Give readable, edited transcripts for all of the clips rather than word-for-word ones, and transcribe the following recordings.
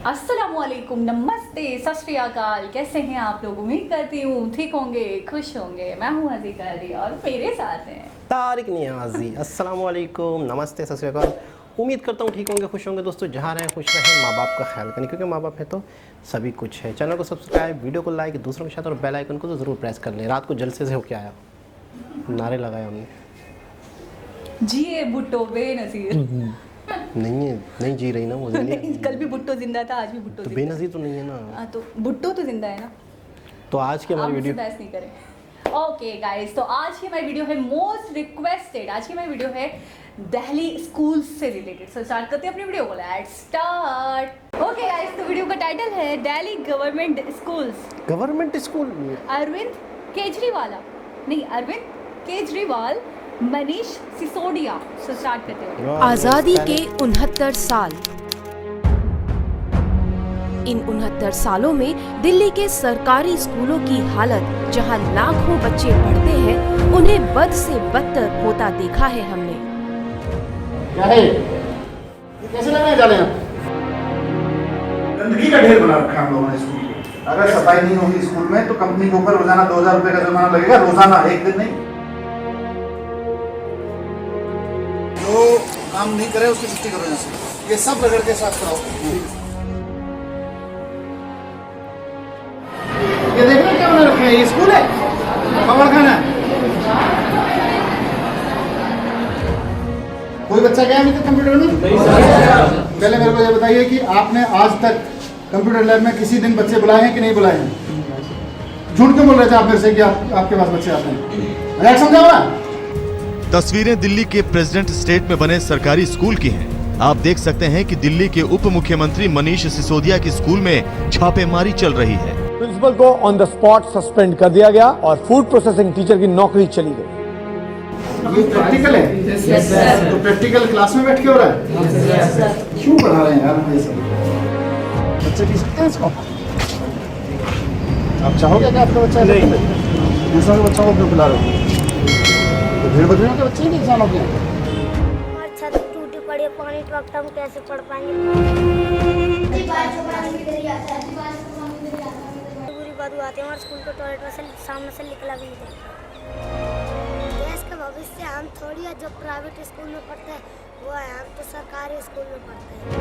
अस्सलामुअलैकुम, नमस्ते, सत श्री अकाल। कैसे हैं आप लोग? उम्मीद करती हूँ ठीक होंगे, खुश होंगे। मैं हूँ अज़ीज़ा अली और मेरे साथ हैं तारिक नियाज़ी। अस्सलामुअलैकुम, नमस्ते, सत श्री अकाल। उम्मीद करता हूँ ठीक होंगे, खुश होंगे। दोस्तों जहाँ रहें खुश रहें, माँ बाप का ख्याल करें, क्योंकि माँ बाप है तो सभी कुछ है। चैनल को सब्सक्राइब, वीडियो को लाइक, दूसरों के साथ और बेल आइकन को तो ज़रूर प्रेस कर लें। रात को जलसे से होके आया, नारे लगाए हमने। जिए भुट्टो बेनज़ीर। नहीं जी रही ना वो नहीं, कल भी भुट्टो जिंदा था, आज भी भुट्टो तो जिंदा बेनज़ीर तो नहीं है ना। हाँ, तो भुट्टो तो जिंदा है ना। तो आज की हमारी आप वीडियो मुझसे बहस नहीं करें। ओके गाइस, तो आज की हमारी वीडियो है मोस्ट रिक्वेस्टेड। आज की हमारी वीडियो है दिल्ली स्कूल से रिलेटेड। सो स्टार्ट करते हैं अपनी वीडियो को। Let's start. ओके गाइस, तो वीडियो का टाइटल है Delhi government schools. Government school Arvind Kejriwal Manish Sisodia. So start करते हैं। आजादी के 69 साल। इन 69 सालों में दिल्ली के सरकारी स्कूलों की हालत, जहां लाखों बच्चे पढ़ते हैं, उन्हें बद से बदतर होता देखा है हमने। क्या है? ये कैसे लगाए जा रहे हैं? गंदगी का ढेर बना रखा है हम लोगों ने स्कूल में। अगर सफाई नहीं होगी स्कूल में तो कंपनी के ऊपर रोजाना 2000 रुपए का जुर्माना लगेगा। रोजाना, एक दिन नहीं। जो काम नहीं करे उसकी छुट्टी करो यहाँ से। ये सब रगड़ के साफ कराओ। ये देख रहे हैं क्या बना रखे हैं? ये स्कूल है, कमर खाना है। कोई बच्चा गया अभी तक कंप्यूटर में? पहले मेरे को ये बताइए कि आपने आज तक कंप्यूटर लैब में किसी दिन बच्चे बुलाए हैं कि नहीं बुलाए हैं? झूठ क्यों बोल रहे थे आप मेरे से कि आपके पास बच्चे आते हैं? मजाक समझाओ ना। तस्वीरें दिल्ली के प्रेसिडेंट स्टेट में बने सरकारी स्कूल की हैं। आप देख सकते हैं कि दिल्ली के उप मुख्यमंत्री मनीष सिसोदिया की स्कूल में छापेमारी चल रही है। प्रिंसिपल को ऑन द स्पॉट सस्पेंड कर दिया गया और फूड प्रोसेसिंग टीचर की नौकरी चली गई। ये प्रैक्टिकल है? तो प्रैक्टिकल क्लास में बैठ के हो रहा है? क्यों पढ़ा रहे हैं यार ये सब? बच्चे पी सकते हैं इसको? आप चाहोगे कि आपका बच्चा दूसरों के बच्चों को क्यों पिला रहे हो? तो भीड़ बकरियों के बच्चे ही इंसान हो गए। हमारी छत टूटी पड़ी है, पानी टपकता, हम कैसे पढ़ पाएंगे? बुरी बदबू आती है हमारे स्कूल के टॉयलेट में से, सामने से निकला भी नहीं देता। देश का भविष्य हम थोड़ी है जो प्राइवेट स्कूल में पढ़ते हैं वो है, हम तो सरकारी स्कूल में पढ़ते हैं।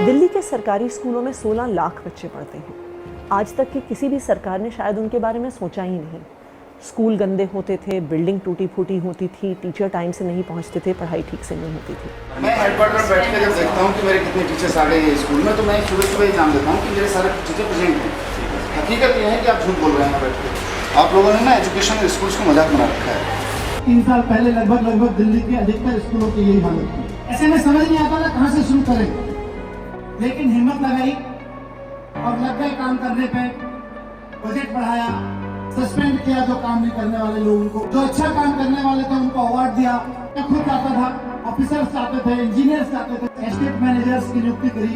दिल्ली के सरकारी स्कूलों में 16 लाख बच्चे पढ़ते हैं। आज तक की किसी भी सरकार ने शायद उनके बारे में सोचा ही नहीं। स्कूल गंदे होते थे, बिल्डिंग टूटी फूटी होती थी, टीचर टाइम से नहीं पहुंचते थे, पढ़ाई ठीक से नहीं होती थी। मैं हेडक्वार्टर बैठ के जब देखता हूँ कि मेरे कितने टीचर्स आ गए हैं स्कूल में, तो मैं सुबह सुबह एग्जाम देता हूँ कि मेरे सारे टीचर प्रेजेंट हैं। हकीकत ये है कि आप झूठ बोल रहे हैं बैठ के। आप लोगों ने ना एजुकेशन स्कूल्स को मजाक बना रखा है। 3 साल पहले लगभग दिल्ली के अधिकतर स्कूलों की यही हालत थी। ऐसे में समझ नहीं आता था कहाँ से शुरू करें, लेकिन हिम्मत लगाई और लग गए काम करने पे। बजट बढ़ाया, सस्पेंड किया जो काम नहीं करने वाले लोगों को, जो अच्छा काम करने वाले थे उनको अवार्ड दिया। मैं खुद आता था, ऑफिसर्स आते थे, इंजीनियर्स आते थे, एस्टेट मैनेजर्स की नियुक्ति करी।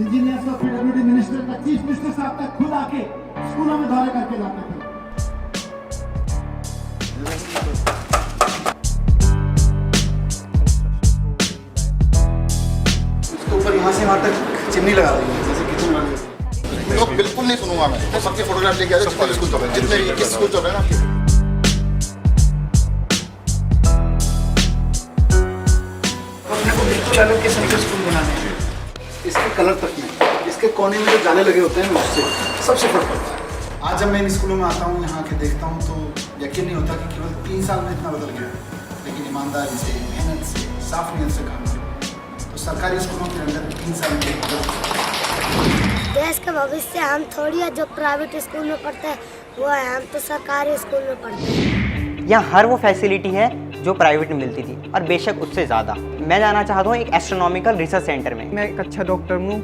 इंजीनियर्स और पीडब्ल्यूडी मिनिस्टर तक, चीफ मिनिस्टर साहब तक खुद आके स्कूलों में दौरे करके जाते थे। इसके ऊपर यहाँ से वहाँ तक चिमनी लगा दी है, जैसे किचन वाले। तो बिल्कुल नहीं सुनूंगा मैं। तो सबके फोटोग्राफ लेके आ जाओ, जितने स्कूल चल रहे हैं, जितने 21 स्कूल चल रहे हैं ना। अपने को बिल्कुल अलग किस्म के स्कूल बनाने हैं। इसके कलर तक में, इसके कोने में जो जाले लगे होते हैं उससे सबसे फर्क पड़ता है। आज जब मैं इन स्कूलों में आता हूँ, यहाँ के देखता हूँ, तो यकीन नहीं होता कि केवल 3 साल में इतना बदल गया। लेकिन ईमानदारी से, मेहनत से, साफ नीयत से काम किया तो सरकारी स्कूलों के अंदर 3 साल में देश का भविष्य हम थोड़ी है जो प्राइवेट स्कूल में पढ़ते हैं वो है, हम तो सरकारी स्कूल में पढ़ते हैं। यहाँ हर वो फैसिलिटी है जो प्राइवेट में मिलती थी और बेशक उससे ज़्यादा। मैं जाना चाहता हूँ एक एस्ट्रोनॉमिकल रिसर्च सेंटर में। मैं एक अच्छा डॉक्टर हूँ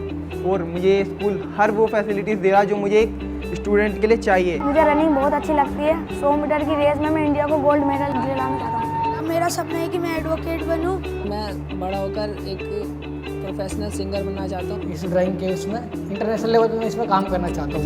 और मुझे स्कूल हर वो फैसिलिटीज़ दे रहा है जो मुझे एक स्टूडेंट के लिए चाहिए। मुझे रनिंग बहुत अच्छी लगती है। 100 मीटर की रेस में मैं इंडिया को गोल्ड मेडल दिलाना चाहता हूँ। मेरा सपना है कि मैं एडवोकेट बनूँ। मैं बड़ा होकर एक प्रोफेशनल सिंगर बनना चाहता हूँ। इस ड्राइंग के इसमें इंटरनेशनल लेवल पे मैं इसमें काम करना चाहता हूँ।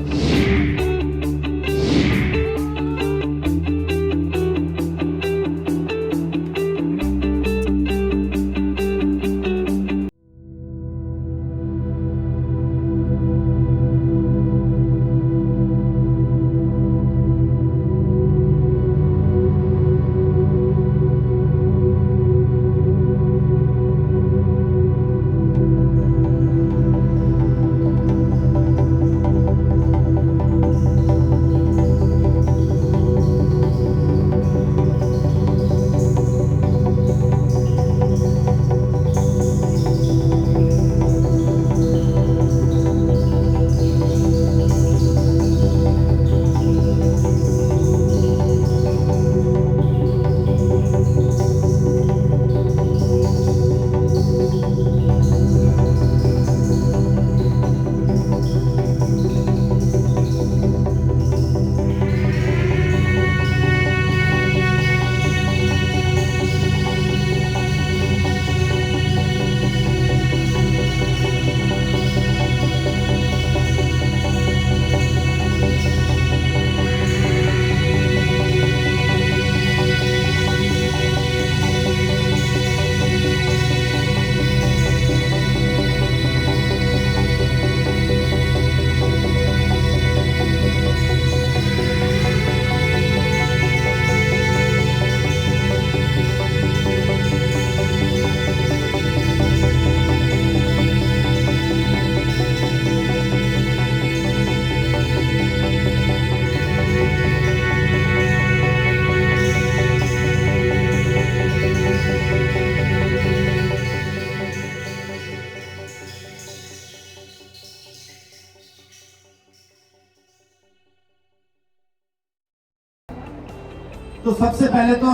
तो सबसे पहले तो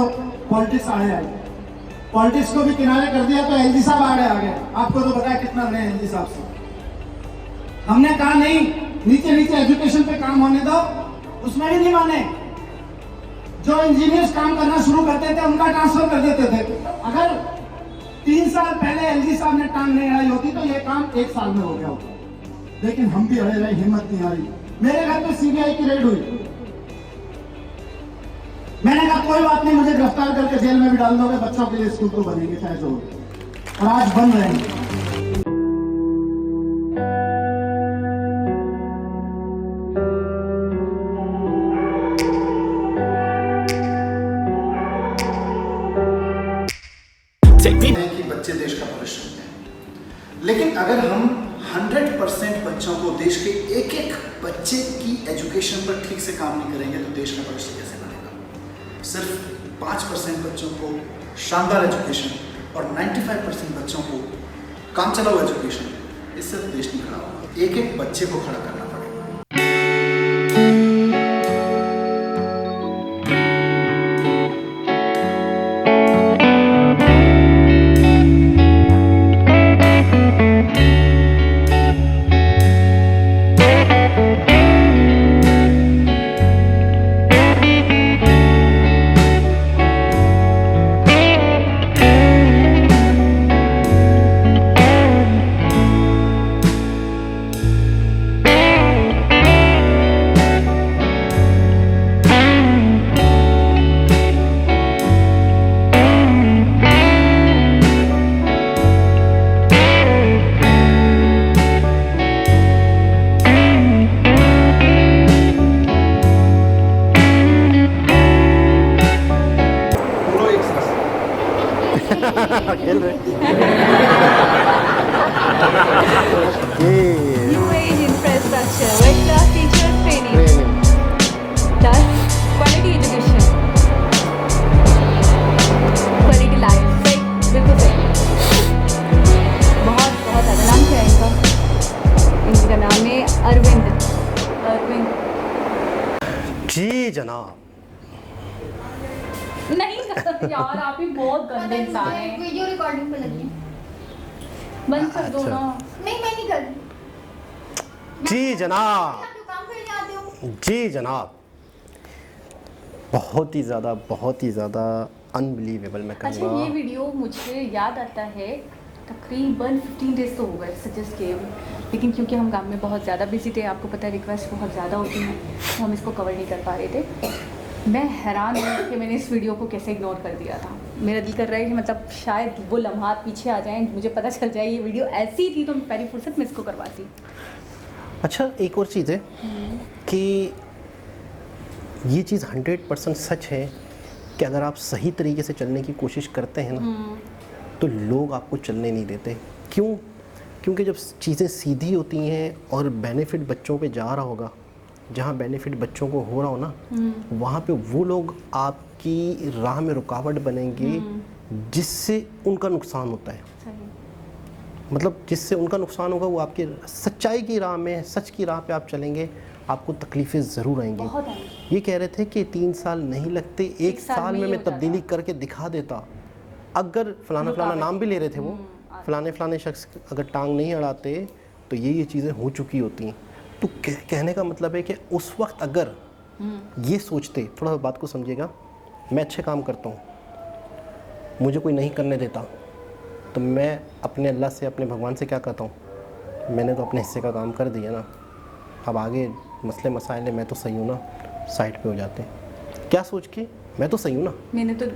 पॉलिटिक्स आए आए, पॉलिटिक्स को भी किनारे कर दिया तो एलजी साहब आगे। आपको तो पता है कितना रहे एलजी साहब से। हमने कहा नहीं, नीचे एजुकेशन पे काम होने दो, उसमें भी नहीं माने। जो इंजीनियर्स काम करना शुरू करते थे उनका ट्रांसफर कर देते थे। अगर 3 साल पहले एलजी साहब ने टांग नहीं अड़ाई होती तो ये काम 1 साल में हो गया होता। लेकिन हम भी अड़े रहे, हिम्मत नहीं आ रही। मेरे घर पे सीबीआई की रेड हुई, मैंने कहा कोई बात नहीं, मुझे गिरफ्तार करके जेल में भी डाल दोगे, बच्चों के लिए स्कूल तो बनेंगे चाहे जो हो। और आज बन रहे हैं। कि बच्चे देश का भविष्य होते हैं, लेकिन अगर हम 100% बच्चों को, देश के एक बच्चे की एजुकेशन पर ठीक से काम नहीं करेंगे तो देश का भविष्य कैसे बनेगा। सिर्फ 5% बच्चों को शानदार एजुकेशन और 95% बच्चों को काम चलाओ एजुकेशन, इससे तो देश नहीं खड़ा होगा। एक बच्चे को खड़ा करना पड़ेगा। खेल रहे New age infrastructure, world class teacher training, plus quality education, quality life, सही, बिल्कुल सही। बहुत ज़्यादा। नाम क्या है इनका? इनका नाम है अरविंद। जी जनाब। नहीं यार, आप ही बहुत गंदे इंसान हैं। वीडियो रिकॉर्डिंग पे लगी। बंद कर दो ना। नहीं, मैं नहीं कर रही। जी जनाब। आप जो काम करने आते हो। जी जनाब, बहुत ही ज़्यादा अनबिलीवेबल मैं अच्छा, कहूँगा। ये वीडियो मुझे याद आता है तकरीबन 15 डेज तो हो गए सजेस्ट किए हुए, लेकिन क्योंकि हम काम में बहुत ज़्यादा बिजी थे, आपको पता है रिक्वेस्ट बहुत ज़्यादा होती हैं, तो हम इसको कवर नहीं कर पा रहे थे। मैं हैरान हूँ कि मैंने इस वीडियो को कैसे इग्नोर कर दिया था। मेरा दिल कर रहा है कि मतलब शायद वो लम्हात पीछे आ जाएं, मुझे पता चल जाए ये वीडियो ऐसी थी तो मैं पहली फुर्सत में इसको करवाती। अच्छा, एक और चीज़ है कि ये चीज़ 100% सच है कि अगर आप सही तरीके से चलने की कोशिश करते हैं ना तो लोग आपको चलने नहीं देते। क्यों? क्योंकि जब चीज़ें सीधी होती हैं और बेनिफिट बच्चों पे जा रहा होगा, जहाँ बेनिफिट बच्चों को हो रहा हो ना, वहाँ पे वो लोग आपकी राह में रुकावट बनेंगे जिससे उनका नुकसान होता है। मतलब जिससे उनका नुकसान होगा वो आपकी सच्चाई की राह में, सच की राह पे आप चलेंगे, आपको तकलीफ़ें ज़रूर आएंगी। ये कह रहे थे कि 3 साल नहीं लगते, 1 साल में मैं तब्दीली करके दिखा देता। अगर फलाना नाम भी ले रहे थे वो, फलाने शख्स अगर टांग नहीं अड़ाते तो ये चीज़ें हो चुकी होती हैं। तो कहने का मतलब है कि उस वक्त अगर ये सोचते, थोड़ा बात को समझिएगा, मैं अच्छे काम करता हूँ, मुझे कोई नहीं करने देता, तो मैं अपने अल्लाह से, अपने भगवान से क्या कहता हूँ, मैंने तो अपने हिस्से का काम कर दिया ना, अब आगे मसले मसाइल मैं तो सही हूँ ना, साइड पे हो जाते हैं। क्या सोच के मैं तो सही हूँ ना। मैंने तो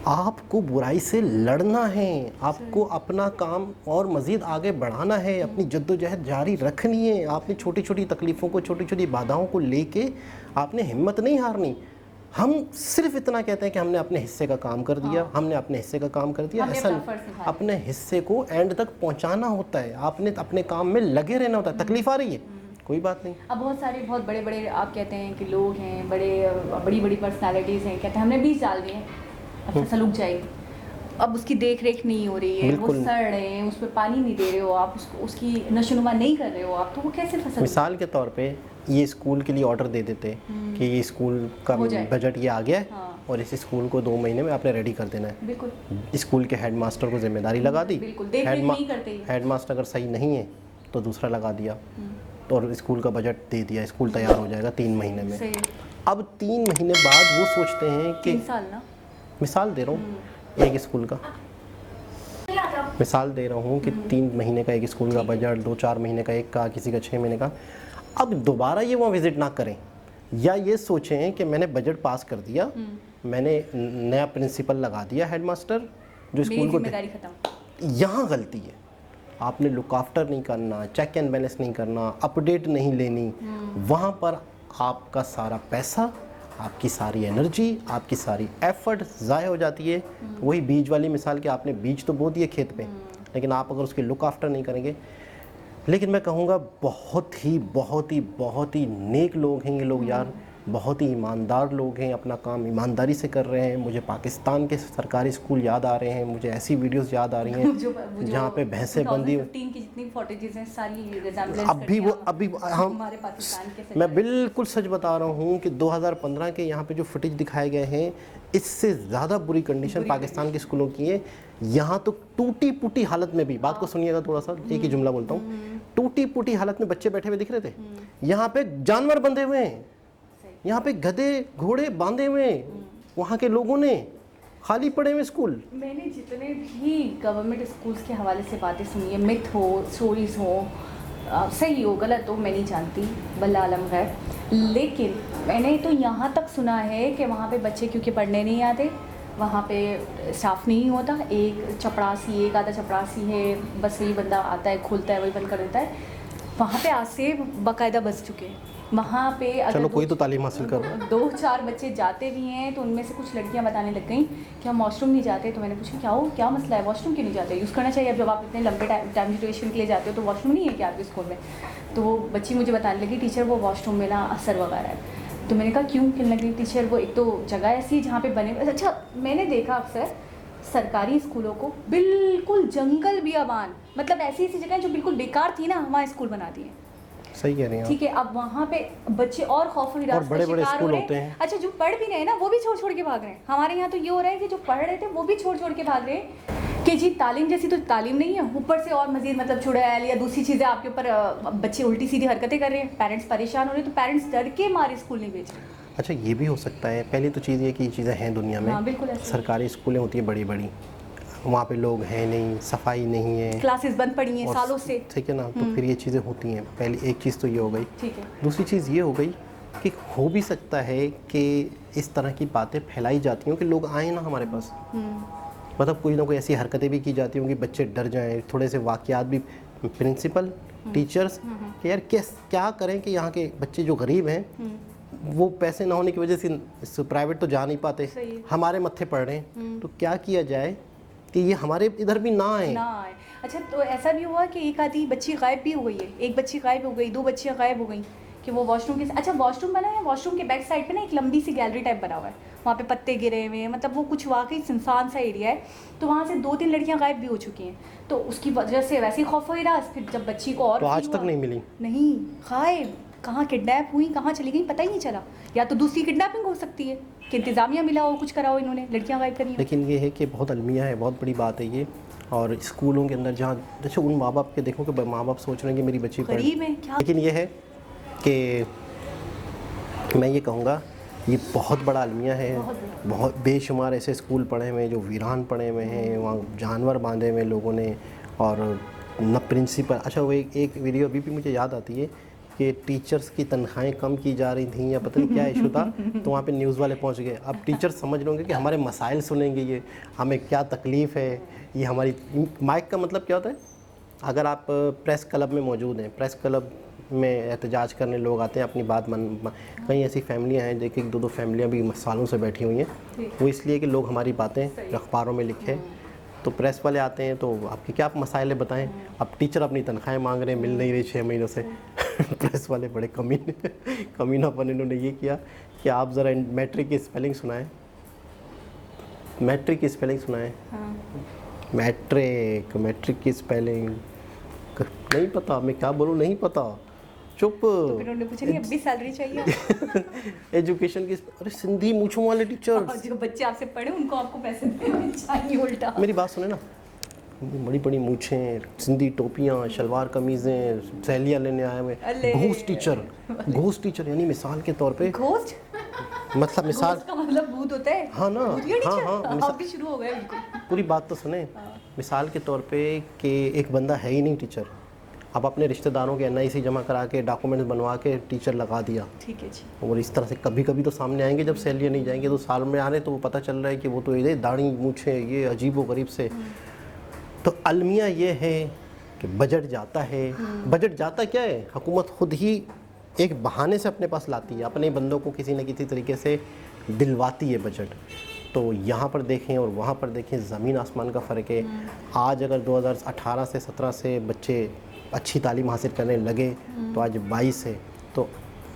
आपको बुराई से लड़ना है, आपको अपना काम और मज़ीद आगे बढ़ाना है, अपनी जद्दोजहद जारी रखनी है। आपने छोटी छोटी तकलीफ़ों को, छोटी छोटी बाधाओं को लेके आपने हिम्मत नहीं हारनी। हम सिर्फ इतना कहते हैं कि हमने अपने हिस्से का काम कर दिया, हमने अपने हिस्से का काम कर दिया, ऐसा नहीं। अपने हिस्से को एंड तक पहुंचाना होता है, आपने अपने काम में लगे रहना होता है। तकलीफ आ रही है, कोई बात नहीं। अब बहुत सारे बहुत बड़े बड़े आप कहते हैं कि लोग हैं, बड़ी बड़ी पर्सनालिटीज़ हैं, कहते हैं हमने 20 डाल दिए, अब फसल उग जाएगी, अब उसकी देख रेख नहीं हो रही है, वो सड़ रहे हैं, उस पर पानी नहीं दे रहे हो आप, उसकी नशोनुमा नहीं कर रहे हो आप, तो वो कैसे फसल। मिसाल के तौर पे ये स्कूल के लिए ऑर्डर दे देते कि ये स्कूल का बजट ये आ गया है, और इस स्कूल को 2 महीने में आपने रेडी कर देना है। बिल्कुल। स्कूल के हेडमास्टर को जिम्मेदारी लगा दी, बिल्कुल, देख रेख नहीं करते ये। हेडमास्टर अगर सही नहीं है तो दूसरा लगा दिया, और स्कूल का बजट दे दिया, स्कूल तैयार हो जाएगा 3 महीने में। सही। अब 3 महीने बाद वो सोचते हैं कि 3 साल ना, मिसाल दे रहा हूँ एक स्कूल का, मिसाल दे रहा हूँ कि 3 महीने का एक स्कूल का बजट, 2-4 महीने का एक का, किसी का 6 महीने का। अब दोबारा ये वहाँ विज़िट ना करें, या ये सोचें कि मैंने बजट पास कर दिया, मैंने नया प्रिंसिपल लगा दिया, हेडमास्टर जो स्कूल को, जिम्मेदारी खत्म। यहाँ गलती है। आपने लुक आफ्टर नहीं करना, चेक एंड बैलेंस नहीं करना, अपडेट नहीं लेनी, वहाँ पर आपका सारा पैसा, आपकी सारी एनर्जी, आपकी सारी एफर्ट ज़ाय हो जाती है। वही बीज वाली मिसाल कि आपने बीज तो बो दिए खेत पे, लेकिन आप अगर उसके लुक आफ्टर नहीं करेंगे। लेकिन मैं कहूँगा बहुत ही नेक लोग हैं ये लोग यार, बहुत ही ईमानदार लोग हैं, अपना काम ईमानदारी से कर रहे हैं। मुझे पाकिस्तान के सरकारी स्कूल याद आ रहे हैं, मुझे ऐसी वीडियोस याद आ रही हैं जहाँ पे भैंसें बंदी, 2015 की जितनी फुटेजेस हैं सारी रिजेम्बलेंस अभी हम हमारे पाकिस्तान के। मैं बिल्कुल सच बता रहा हूँ कि 2015 के यहाँ पे जो फुटेज दिखाए गए हैं, इससे ज़्यादा बुरी कंडीशन पाकिस्तान के स्कूलों की है। यहाँ तो टूटी फूटी हालत में भी, बात को सुनिएगा थोड़ा सा, एक ही जुमला बोलता हूँ, टूटी फूटी हालत में बच्चे बैठे हुए दिख रहे थे। यहाँ पे जानवर बंधे हुए हैं, यहाँ पे गधे घोड़े बांधे हुए हैं, वहाँ के लोगों ने खाली पड़े हुए स्कूल। मैंने जितने भी गवर्नमेंट स्कूल्स के हवाले से बातें सुनी है, मिथ हो, स्टोरीज़ हो, सही हो गलत हो मैं नहीं जानती, बल्ला आलम गैर, लेकिन मैंने तो यहाँ तक सुना है कि वहाँ पे बच्चे क्योंकि पढ़ने नहीं आते, वहाँ पे स्टाफ नहीं होता, एक आधा चपरासी है, बस वही बंदा आता है, खोलता है, वही बंद कर देता है। वहाँ पे आज से बाकायदा बस चुके हैं। वहाँ पे चलो कोई तो तालीम हासिल करो। 2-4 बच्चे जाते भी हैं, तो उनमें से कुछ लड़कियाँ बताने लग गई कि हम वॉशरूम नहीं जाते। तो मैंने पूछा क्या मसला है, वॉशरूम क्यों नहीं जाते? यूज़ करना चाहिए। अब जब आप इतने लंबे टाइम ड्यूरेशन के लिए जाते हो तो वॉशरूम नहीं है क्या आपके स्कूल में? तो वो बच्ची मुझे बताने लगी, टीचर वो वॉशरूम में ना असर वगैरह है। तो मैंने कहा क्यों? कहने लगी टीचर वो एक तो जगह ऐसी जहाँ पे बने, अच्छा मैंने देखा अक्सर सरकारी स्कूलों को बिल्कुल जंगल बियाबान, मतलब ऐसी जगह जो बिल्कुल बेकार थी ना, वहाँ स्कूल बना दिए। सही कह रही हैं। ठीक है, अब वहाँ पे बच्चे और खौफ और बड़े-बड़े स्कूल होते हैं। अच्छा जो पढ़ भी रहे हैं ना, वो भी छोड़ के भाग रहे हैं। हमारे यहाँ तो ये हो रहा है कि जो पढ़ रहे थे वो भी छोड़ के भाग रहे हैं कि जी तालीम जैसी तो तालीम नहीं है, ऊपर से और मजीद मतलब चुड़ैल या दूसरी चीज़ें आपके ऊपर, बच्चे उल्टी सीधी हरकतें कर रहे हैं, पेरेंट्स परेशान हो रहे हैं, तो पेरेंट्स डर के मारे स्कूल नहीं भेज रहे। अच्छा ये भी हो सकता है। पहली तो चीज़ ये कि ये चीज़ें हैं दुनिया में। हाँ, बिल्कुल सरकारी स्कूलें होती है बड़ी, वहाँ पे लोग हैं नहीं, सफाई नहीं है, क्लासेस बंद पड़ी हैं सालों से, ठीक है ना। तो फिर ये चीज़ें होती हैं। पहली एक चीज़ तो ये हो गई। ठीक है। दूसरी चीज़ ये हो गई कि हो भी सकता है कि इस तरह की बातें फैलाई जाती हों कि लोग आए ना हमारे पास, मतलब कोई ना कोई ऐसी हरकतें भी की जाती होंगी, बच्चे डर जाएं, थोड़े से वाक़यात भी, प्रिंसिपल टीचर्स कि यार क्या करें कि यहाँ के बच्चे जो गरीब हैं वो पैसे ना होने की वजह से प्राइवेट तो जा नहीं पाते, हमारे मत्थे पड़ रहे हैं, तो क्या किया जाए कि ये हमारे इधर भी ना आए। अच्छा तो ऐसा भी हुआ कि एक आधी बच्ची गायब भी हो गई है, एक बच्ची गायब हो गई, 2 बच्चियाँ गायब हो गई कि वो वॉशरूम के, अच्छा वॉशरूम बना है, वॉशरूम के बैक साइड पे ना एक लंबी सी गैलरी टाइप बना हुआ है, वहाँ पे पत्ते गिरे हुए हैं, मतलब वो कुछ वाकई सुनसान सा एरिया है। तो वहाँ से 2-3 लड़कियाँ गायब भी हो चुकी हैं, तो उसकी वजह से वैसे ही खौफ हो रहा। फिर जब बच्ची को और तो आज तक नहीं मिली, नहीं गायब, कहाँ किडनैप हुई, कहाँ चली गई पता ही नहीं चला। या तो दूसरी किडनैपिंग हो सकती है कि इंतज़ामिया मिला हो, कुछ करा हो इन्होंने, लड़कियाँ गायब करी। लेकिन ये है कि बहुत अलमिया है, बहुत बड़ी बात है ये। और स्कूलों के अंदर जहाँ जैसे उन माँ बाप के देखो कि माँ बाप सोच रहे हैं कि मेरी बच्ची गरीब है क्या, लेकिन ये है कि मैं ये कहूँगा ये बहुत बड़ा अलमिया है। बहुत बेशुमार ऐसे स्कूल पढ़े हुए हैं जो वीरान पड़े हुए हैं, वहाँ जानवर बांधे हुए लोगों ने, और न प्रिंसिपल। अच्छा वो एक वीडियो अभी भी मुझे याद आती है कि टीचर्स की तनख्वाहें कम की जा रही थी या पता नहीं क्या इशू था, तो वहाँ पे न्यूज़ वाले पहुँच गए। अब टीचर्स समझ लोगे कि हमारे मसाइल सुनेंगे, ये हमें क्या तकलीफ़ है, ये हमारी माइक का मतलब क्या होता है। अगर आप प्रेस क्लब में मौजूद हैं, प्रेस क्लब में एहतजाज करने लोग आते हैं, अपनी बात कई ऐसी फैमिलियाँ हैं, एक 2 फैमिलियाँ भी सालों से बैठी हुई हैं, वो इसलिए कि लोग हमारी बातें अखबारों में लिखें, तो प्रेस वाले आते हैं तो आपके क्या आप मसाइल बताएं। अब टीचर अपनी तनख्वाहें मांग रहे हैं, मिल नहीं रही 6 महीनों से। प्रेस वाले बड़े कमीनापन इन्होंने ये किया कि आप ज़रा मैट्रिक की स्पेलिंग सुनाएं, मैट्रिक की स्पेलिंग सुनाएं। मैट्रिक की स्पेलिंग नहीं पता, मैं क्या बोलूँ, नहीं पता। चुप। तो फिर उन्होंने पूछा नहीं अब भी सैलरी चाहिए। एजुकेशन की, अरे सिंधी मूंछों वाले टीचर, जो बच्चे आपसे पढ़े उनको आपको पैसे देने चाहिए उल्टा। मेरी बात सुने ना, बड़ी बड़ी मूछें, सिंधी टोपियाँ, शलवार कमीज़ें, सैलियाँ लेने आए हुए, घोस्ट टीचर यानी मिसाल के तौर पे घोस्ट मतलब मिसाल का मतलब भूत होता है। हाँ ना, हाँ आप भी शुरू हो गए बिल्कुल। पूरी बात तो सुने। मिसाल के तौर पे कि एक बंदा है ही नहीं टीचर, आप अपने रिश्तेदारों के NIC जमा करा के डॉक्यूमेंट्स बनवा के टीचर लगा दिया, ठीक है जी। और इस तरह से कभी कभी तो सामने आएंगे जब सैलरी नहीं जाएंगे तो साल में आ रहे तो वो पता चल रहा है कि वो तो ये दाढ़ी मूछे ये अजीब व गरीब से। तो अलमिया ये है कि बजट जाता है, बजट जाता क्या है, हुकूमत खुद ही एक बहाने से अपने पास लाती है, अपने बंदों को किसी न किसी तरीके से दिलवाती है बजट। तो यहाँ पर देखें और वहाँ पर देखें, ज़मीन आसमान का फ़र्क है। आज अगर 2018 से 17 से बच्चे अच्छी तालीम हासिल करने लगे तो आज 22 है, तो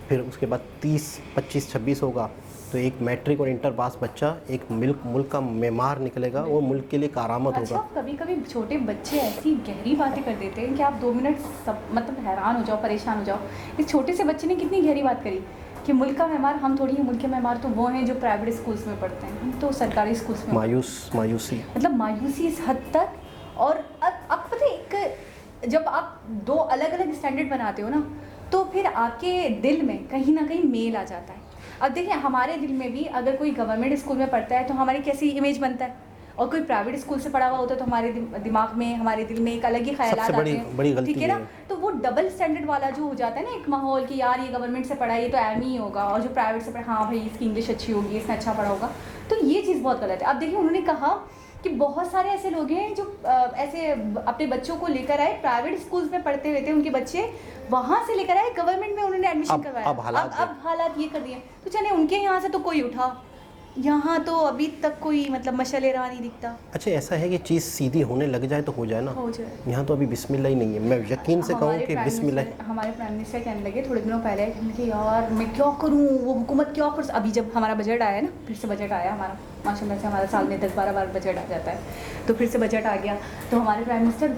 फिर उसके बाद 30, 25, 26 होगा, तो एक मैट्रिक और इंटर पास बच्चा एक मुल्क का मेमार निकलेगा, वो मुल्क के लिए कारामत अच्छा, होगा। कभी कभी छोटे बच्चे ऐसी गहरी बातें कर देते हैं कि आप 2 मिनट सब मतलब हैरान हो जाओ, परेशान हो जाओ। इस छोटे से बच्चे ने कितनी गहरी बात करी कि मुल्क का मेहमान हम थोड़ी है, मुल्क के मेहमान तो वो हैं जो प्राइवेट स्कूल्स में पढ़ते हैं, हम तो सरकारी स्कूल्स में। मायूसी मतलब मायूसी इस हद तक। और अब पता है, एक जब आप 2 अलग अलग स्टैंडर्ड बनाते हो ना, तो फिर आपके दिल में कहीं ना कहीं मेल आ जाता है। अब देखिए, हमारे दिल में भी अगर कोई गवर्नमेंट स्कूल में पढ़ता है तो हमारी कैसी इमेज बनता है, और कोई प्राइवेट स्कूल से पढ़ा हुआ होता है तो हमारे दिमाग में, हमारे दिल में एक अलग ही ख्यालात आते हैं, ठीक है ना। तो वो डबल स्टैंडर्ड वाला जो हो जाता है ना एक माहौल कि यार ये गवर्नमेंट से पढ़ा ये तो एम ही होगा, और जो प्राइवेट से पढ़ा हाँ भाई इसकी इंग्लिश अच्छी होगी, इसने अच्छा पढ़ा होगा, तो ये चीज़ बहुत गलत है। अब देखिए, उन्होंने कहा कि बहुत सारे ऐसे लोग हैं जो ऐसे अपने बच्चों को लेकर आए, प्राइवेट स्कूल्स में पढ़ते हुए थे उनके बच्चे, वहाँ से लेकर आए गवर्नमेंट में उन्होंने एडमिशन करवाया। अब हालात ये कर दिए, तो चले उनके यहाँ से तो कोई उठा, यहाँ तो अभी तक कोई मतलब मशाले राह नहीं दिखता। अच्छा, ऐसा है कि चीज़ सीधी होने लग जाए तो हो जाए ना, हो जाए। यहाँ तो अभी बिस्मिल्लाह ही नहीं है। मैं यकीन से कहूँ कि बिस्मिल्लाह। हमारे प्राइम मिनिस्टर कहने लगे थोड़े दिनों पहले कि यार मैं क्या करूँ, वो हुकूमत क्या कर। अभी जब हमारा बजट आया ना, फिर से बजट आया हमारा, माशाल्लाह से हमारा साल में 10-12 बार बजट आ जाता है, तो फिर से बजट आ गया, तो हमारे प्राइम मिनिस्टर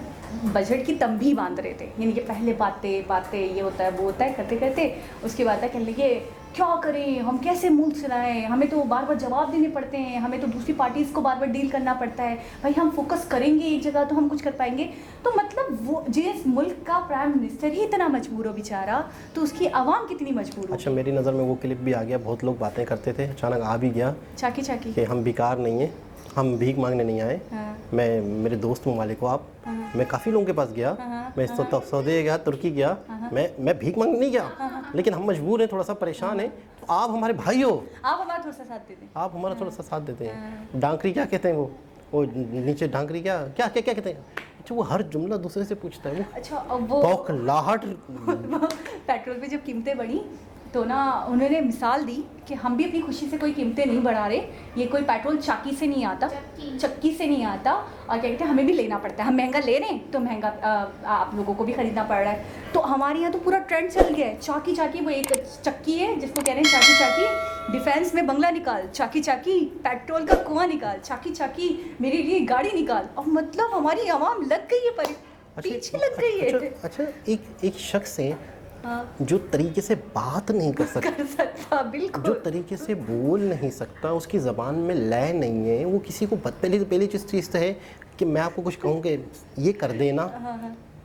बजट की तंबी बांध रहे थे, यानी कि पहले बातें ये होता है वो होता है करते करते उसके बाद कहने लगे क्या करें, हम कैसे मुल्क चलाएं, हमें तो बार बार जवाब देने पड़ते हैं, हमें तो दूसरी पार्टीज़ को बार बार डील करना पड़ता है, भाई हम फोकस करेंगे एक जगह तो हम कुछ कर पाएंगे। तो मतलब वो जिस मुल्क का प्राइम मिनिस्टर ही इतना मजबूर हो बेचारा, तो उसकी आवाम कितनी मजबूर हो। अच्छा, मेरी नज़र में वो क्लिप भी आ गया, बहुत लोग बातें करते थे, अचानक आ भी गया चाकी चाकी कि हम बेकार नहीं हैं, हम भीख मांगने नहीं आए। मैं मेरे दोस्त ममालिक को आप, मैं काफ़ी लोगों के पास गया, मैं सऊदी गया, तुर्की गया, मैं भीख मांगने नहीं गया, लेकिन हम मजबूर हैं, थोड़ा सा परेशान हैं, तो आप हमारे भाई हो, आप हमारा थोड़ा सा साथ देते हैं, आप हमारा थोड़ा सा साथ देते हैं। डांकरी क्या कहते हैं वो नीचे डांकरी क्या क्या क्या क्या कहते हैं। अच्छा, वो हर जुमला दूसरे से पूछता है वो। अच्छा, वो बौखलाहट। पेट्रोल पे जब कीमतें बढ़ी तो ना उन्होंने मिसाल दी कि हम भी अपनी खुशी से कोई कीमतें नहीं बढ़ा रहे, ये कोई पेट्रोल चाकी से नहीं आता, चक्की से नहीं आता, और क्या कहते हैं हमें भी लेना पड़ता है, हम महंगा ले रहे हैं तो महंगा आप लोगों को भी ख़रीदना पड़ रहा है। तो हमारे यहाँ तो पूरा ट्रेंड चल गया है, चाकी चाकी, वो एक चक्की है जिसको कह रहे हैं चाकी चाकी, डिफेंस में बंगला निकाल, चाकी चाकी, पेट्रोल का कुआं निकाल, चाकी चाकी, मेरे लिए गाड़ी निकाल, और मतलब हमारी आवाम लग गई है पीछे लग गई है। अच्छा, एक शख्स है जो तरीके से बात नहीं कर सकता, बिल्कुल, जो तरीके से बोल नहीं सकता, उसकी ज़बान में लय नहीं है, वो किसी को पहली चीज़ तो है कि मैं आपको कुछ कहूँ कि ये कर देना,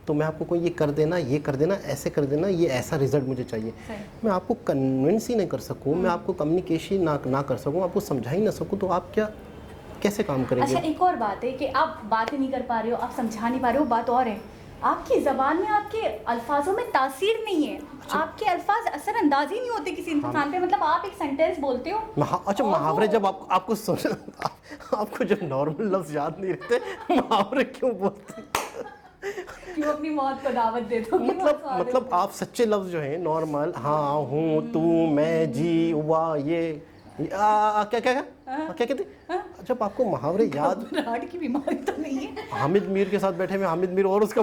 तो मैं आपको कोई ये कर देना, ऐसे कर देना, ये ऐसा रिजल्ट मुझे चाहिए, मैं आपको कन्विंस ही नहीं कर सकूँ, मैं आपको कम्युनिकेशन ना कर सकूँ, आपको समझा ही ना सकूँ, तो आप कैसे काम करेंगे। अच्छा, एक और बात है कि आप बात नहीं कर पा रहे हो, आप समझा नहीं पा रहे हो, बात और है आपकी ज़बान में, आपके अल्फाजों में तासीर नहीं है। अच्छा। आपके अल्फाज असर अंदाज ही नहीं होते किसी इंसान पे, मतलब आप एक सेंटेंस बोलते हो। अच्छा, मुहावरे जब आपको आपको जब नॉर्मल लफ्ज़ याद नहीं रहते, मुहावरे क्यों बोलते क्यों अपनी मौत को दावत देते हो? मतलब आप सच्चे लफ्ज़ जो हैं नॉर्मल, हाँ, हूँ, तू, मैं, जी, हुआ, ये क्या कहते। जब आपको मुहावरे याद, की बीमारी तो नहीं है। हामिद मीर के साथ बैठे हुए हामिद मीर और उसका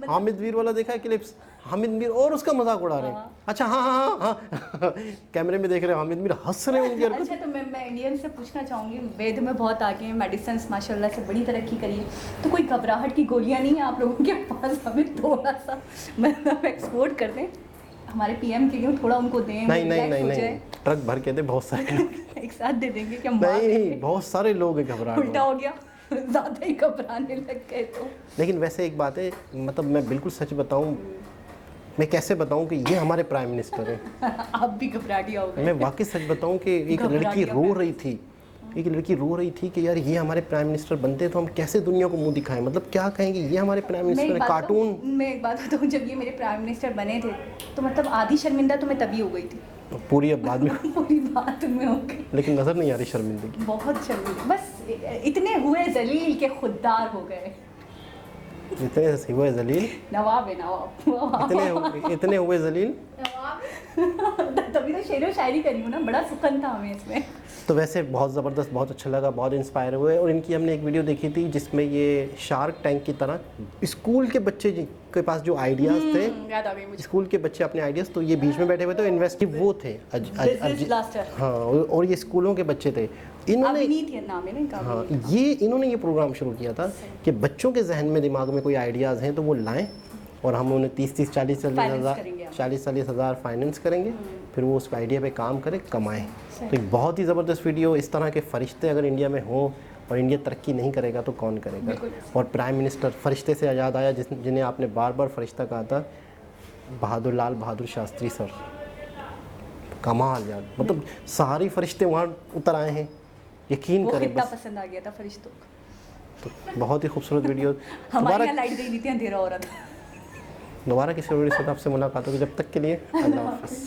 हामिद मीर वाला देखा है क्लिप्स, हामिद मीर और उसका मजाक उड़ा रहे हैं। अच्छा हाँ हाँ हाँ कैमरे में देख रहे हैं हामिद मीर हंस रहे हैं उनकी हरकत। अच्छा तो मैं इंडियन से पूछना चाहूँगी, वेद में बहुत आगे हैं, मेडिसिन माशाल्लाह से बड़ी तरक्की करी है, तो कोई घबराहट की गोलियाँ नहीं है आप लोगों के पास? हमें थोड़ा सा मतलब एक्सपोर्ट कर दें हमारे पीएम के लिए, थोड़ा उनको दें। नहीं ट्रक भर के दे, बहुत सारे लोग एक साथ दे देंगे क्या? नहीं बहुत सारे लोग हैं, घबराहट उल्टा हो गया ज़्यादा ही घबराने लग गए तो। लेकिन वैसे एक बात है, मतलब मैं बिल्कुल सच बताऊं, मैं कैसे बताऊं कि ये हमारे प्राइम मिनिस्टर हैं। आप भी घबराहट हो गए। मैं वाकई सच बताऊं कि एक लड़की रो रही थी, कि यार ये हमारे प्राइम मिनिस्टर बनते तो हम कैसे दुनिया को मुंह दिखाएं, मतलब क्या कहेंगे ये हमारे प्राइम मिनिस्टर है, कार्टून। मैं एक बात बताऊं, जब ये मेरे प्राइम मिनिस्टर बने थे तो मतलब आधी शर्मिंदा तो मैं तभी हो गई थी। पूरी अब बाद में पूरी बात में हो गई, लेकिन नजर नहीं आ रही शर्मिंदगी। बहुत शर्मिंदा, बस इतने हुए जलील के खुददार हो गए। इतने हुए जलील, नवाब है नवाब। इतने हुए जलील, तभी तो शेरो शायरी करी हूँ ना, बड़ा सुकन था हमें इसमें। तो वैसे बहुत ज़बरदस्त, बहुत अच्छा लगा, बहुत इंस्पायर हुए। और इनकी हमने एक वीडियो देखी थी जिसमें ये शार्क टैंक की तरह स्कूल के बच्चे के पास जो आइडियाज़ थे, याद आ गई मुझे, स्कूल के बच्चे अपने आइडियाज़, तो ये बीच में बैठे हुए थे, इन्वेस्ट वो थे हाँ, और ये स्कूलों के बच्चे थे। इन्होंने हाँ इन्होंने ये प्रोग्राम शुरू किया था कि बच्चों के जहन में दिमाग में कोई आइडियाज़ हैं तो वो लाएँ और हम उन्हें 30-40 हज़ार फाइनेंस करेंगे, फिर वो उस आइडिया पे काम करें, कमाएं। तो एक बहुत ही ज़बरदस्त वीडियो। इस तरह के फरिश्ते अगर इंडिया में हों और इंडिया तरक्की नहीं करेगा तो कौन करेगा। और प्राइम मिनिस्टर फरिश्ते से आज़ाद आया, जिन्हें आपने बार बार फरिश्ता कहा था, लाल बहादुर शास्त्री सर, कमाल यार, मतलब सारे फरिश्ते वहाँ उतर आए हैं, यकीन करें। बस पसंद आ गया था फरिश्तों को। तो बहुत ही खूबसूरत वीडियो। हमारे यहाँ लाइट गई नहीं थी, अंधेरा हो रहा था। दोबारा किसी वीडियो से आपसे मुलाकात होगी, जब तक के लिए अल्लाह हाफ़िज़।